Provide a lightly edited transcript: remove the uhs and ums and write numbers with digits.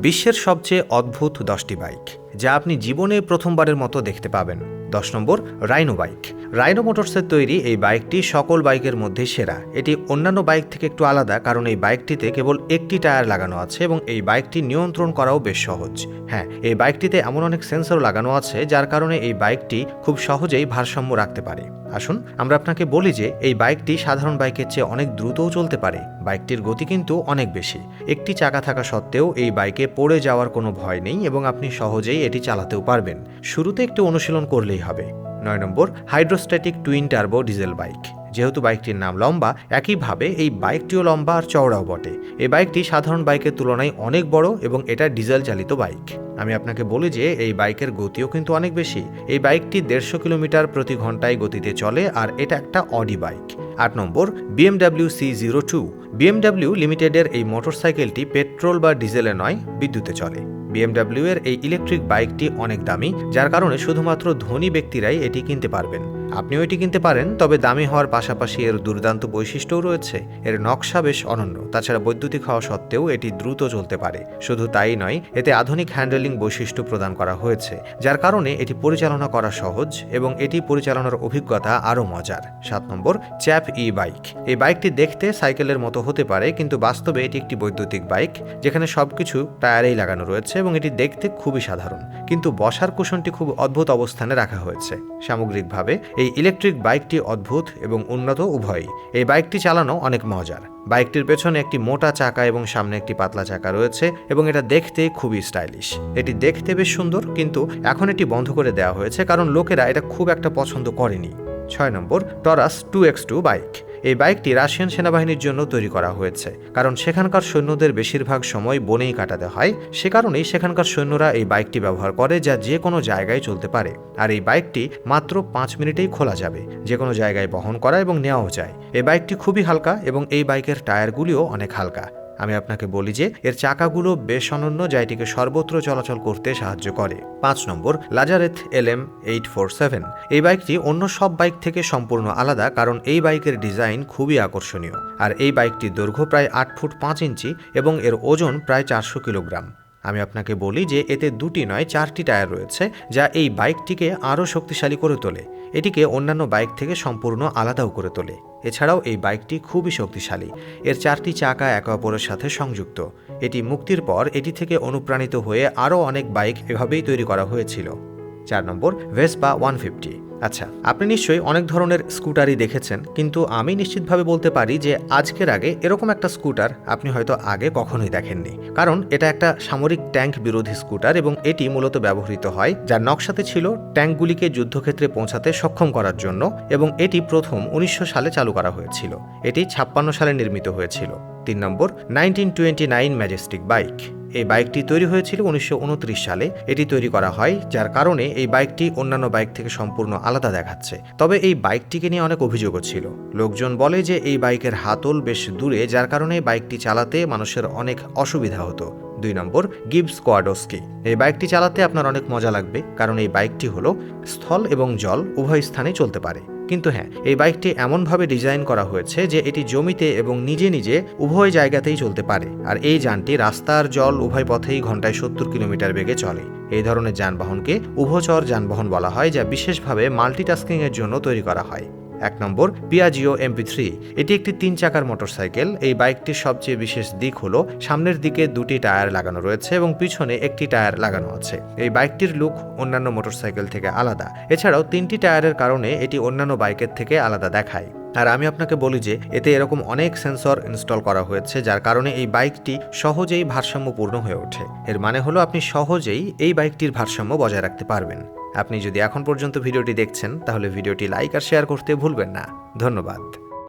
বিশ্বের সবচেয়ে অদ্ভুত 10টি বাইক যা আপনি জীবনে প্রথমবারের মতো দেখতে পাবেন। 10 নম্বর, রাইনো বাইক। রাইনো মোটরসের তৈরি এই বাইকটি সকল বাইকের মধ্যে সেরা। এটি অন্যান্য বাইক থেকে একটু আলাদা, কারণ এই বাইকটিতে কেবল একটি টায়ার লাগানো আছে এবং এই বাইকটি নিয়ন্ত্রণ করাও বেশ সহজ। হ্যাঁ, এই বাইকটিতে এমন অনেক সেন্সর লাগানো আছে যার কারণে এই বাইকটি খুব সহজেই ভারসাম্য রাখতে পারে। আসুন আমরা আপনাকে বলি যে এই বাইকটি সাধারণ বাইকের চেয়ে অনেক দ্রুতও চলতে পারে। বাইকটির গতি কিন্তু অনেক বেশি। একটি চাকা থাকা সত্ত্বেও এই বাইকে পড়ে যাওয়ার কোনো ভয় নেই এবং আপনি সহজেই এটি চালাতেও পারবেন। শুরুতে একটু অনুশীলন করলেই হবে। 9 নম্বর, hydrostatic twin turbo diesel bike. যেহেতু বাইকটির নাম লম্বা, একইভাবে এই বাইকটিও লম্বা আর চওড়াও বটে। এই বাইকটি সাধারণ বাইকের তুলনায় অনেক বড় এবং এটা ডিজেল চালিত বাইক। আমি আপনাকে বলি যে এই বাইকের গতিও কিন্তু অনেক বেশি। এই বাইকটি 150 কিলোমিটার প্রতি ঘন্টায় গতিতে চলে আর এটা একটা অডি বাইক। 8 নম্বর, BMW C02। BMW লিমিটেডের এই মোটরসাইকেলটি পেট্রোল বা ডিজেলে নয়, বিদ্যুতে চলে। BMW এর এই ইলেকট্রিক বাইকটি অনেক দামি, যার কারণে শুধুমাত্র ধনী ব্যক্তিরাই এটি কিনতে পারবেন। আপনিও এটি কিনতে পারেন, তবে দামি হওয়ার পাশাপাশি এর দুর্দান্ত বৈশিষ্ট্যও রয়েছে। এর নকশা বেশ অনন্য। তাছাড়া বৈদ্যুতিক হওয়া সত্ত্বেও এটি দ্রুত চলতে পারে। শুধু তাই নয়, এতে আধুনিক হ্যান্ডেলিং বৈশিষ্ট্য প্রদান করা হয়েছে, যার কারণে এটি পরিচালনা করা সহজ এবং এটি পরিচালনার অভিজ্ঞতা আরও মজার। 7 নম্বর, চ্যাপ ই বাইক। এই বাইকটি দেখতে সাইকেলের মতো হতে পারে, কিন্তু বাস্তবে এটি একটি বৈদ্যুতিক বাইক যেখানে সবকিছু টায়ারেই লাগানো রয়েছে এবং এটি দেখতে খুবই সাধারণ, কিন্তু বসার কুশনটি খুব অদ্ভুত অবস্থানে রাখা হয়েছে। সামগ্রিকভাবে এই ইলেকট্রিক বাইকটি অদ্ভুত এবং উন্নত উভয়ই। এই বাইকটি চালানো অনেক মজার। বাইকটির পেছনে একটি মোটা চাকা এবং সামনে একটি পাতলা চাকা রয়েছে এবং এটা দেখতে খুবই স্টাইলিশ। এটি দেখতে বেশ সুন্দর, কিন্তু এখন এটি বন্ধ করে দেওয়া হয়েছে কারণ লোকেরা এটা খুব একটা পছন্দ করেনি। 6 নম্বর, টরাস 2X2 বাইক। এই বাইকটি রাশিয়ান সেনাবাহিনীর জন্য তৈরি করা হয়েছে, কারণ সেখানকার সৈন্যদের বেশিরভাগ সময় বনেই কাটাতে হয়। সে কারণেই সেখানকার সৈন্যরা এই বাইকটি ব্যবহার করে, যা যে কোনো জায়গায় চলতে পারে। আর এই বাইকটি মাত্র 5 মিনিটেই খোলা যাবে, যে কোনো জায়গায় বহন করা এবং নেওয়াও যায়। এই বাইকটি খুবই হালকা এবং এই বাইকের টায়ারগুলিও অনেক হালকা। আমি আপনাকে বলি যে এর চাকাগুলো বেশ অনন্য, যা এটিকে সর্বত্র চলাচল করতে সাহায্য করে। 5 নম্বর, লাজারেথ LM847। এই বাইকটি অন্য সব বাইক থেকে সম্পূর্ণ আলাদা, কারণ এই বাইকের ডিজাইন খুবই আকর্ষণীয়। আর এই বাইকটির দৈর্ঘ্য প্রায় 8 ফুট 5 ইঞ্চি এবং এর ওজন প্রায় 400 কিলোগ্রাম। আমি আপনাকে বলি যে এতে 2টি নয় 4টি টায়ার রয়েছে, যা এই বাইকটিকে আরও শক্তিশালী করে তোলে। এটিকে অন্যান্য বাইক থেকে সম্পূর্ণ আলাদাও করে তোলে। এছাড়াও এই বাইকটি খুবই শক্তিশালী। এর 4টি চাকা একে অপরের সাথে সংযুক্ত। এটি মুক্তির পর এটি থেকে অনুপ্রাণিত হয়ে আরও অনেক বাইক এভাবেই তৈরি করা হয়েছিল। 4 নম্বর, ভেসপা 150। আচ্ছা, আপনি নিশ্চয়ই অনেক ধরনের স্কুটারই দেখেছেন, কিন্তু আমি নিশ্চিতভাবে বলতে পারি যে আজকের আগে এরকম একটা স্কুটার আপনি হয়তো আগে কখনোই দেখেননি। কারণ এটা একটা সামরিক ট্যাঙ্ক বিরোধী স্কুটার এবং এটি মূলত ব্যবহৃত হয়, যার নকশাতে ছিল ট্যাঙ্কগুলিকে যুদ্ধক্ষেত্রে পৌঁছাতে সক্ষম করার জন্য, এবং এটি প্রথম 1900 সালে চালু করা হয়েছিল। এটি 56 সালে নির্মিত হয়েছিল। 3 নম্বর, 1929 ম্যাজেস্টিক বাইক। এই বাইকটি তৈরি হয়েছিল 1929 সালে। এটি তৈরি করা হয়, যার কারণে এই বাইকটি অন্যান্য বাইক থেকে সম্পূর্ণ আলাদা দেখাচ্ছে। তবে এই বাইকটিকে নিয়ে অনেক অভিযোগও ছিল। লোকজন বলে যে এই বাইকের হাতল বেশ দূরে, যার কারণে বাইকটি চালাতে মানুষের অনেক অসুবিধা হতো। 2 নম্বর, গিবস কোয়াডোস্কি। এই বাইকটি চালাতে আপনার অনেক মজা লাগবে, কারণ এই বাইকটি হলো স্থল এবং জল উভয় স্থানেই চলতে পারে। কিন্তু হ্যাঁ, এই বাইকটি এমনভাবে ডিজাইন করা হয়েছে যে এটি জমিতে এবং নিজে নিজে উভয় জায়গাতেই চলতে পারে। আর এই যানটি রাস্তা আর জল উভয় পথেই ঘন্টায় 70 কিলোমিটার বেগে চলে। এই ধরনের যানবাহনকে উভচর যানবাহন বলা হয়, যা বিশেষভাবে মাল্টিটাস্কিং এর জন্য তৈরি করা হয়। 1 নম্বর, পিয়াজিও MP3। এটি একটি 3 চাকার মোটরসাইকেল। এই বাইকটির সবচেয়ে বিশেষ দিক হলো সামনের দিকে 2টি টায়ার লাগানো রয়েছে এবং পিছনে একটি টায়ার লাগানো আছে। এই বাইকটির লুক অন্যান্য মোটরসাইকেল থেকে আলাদা। এছাড়াও 3টি টায়ারের কারণে এটি অন্যান্য বাইকের থেকে আলাদা দেখায়। আর আমি আপনাকে বলি যে এতে এরকম অনেক সেন্সর ইনস্টল করা হয়েছে, যার কারণে এই বাইকটি সহজেই ভারসাম্যপূর্ণ হয়ে ওঠে। এর মানে হলো আপনি সহজেই এই বাইকটির ভারসাম্য বজায় রাখতে পারবেন। আপনি যদি এখন পর্যন্ত ভিডিওটি দেখছেন, তাহলে ভিডিওটি লাইক আর শেয়ার করতে ভুলবেন না। ধন্যবাদ।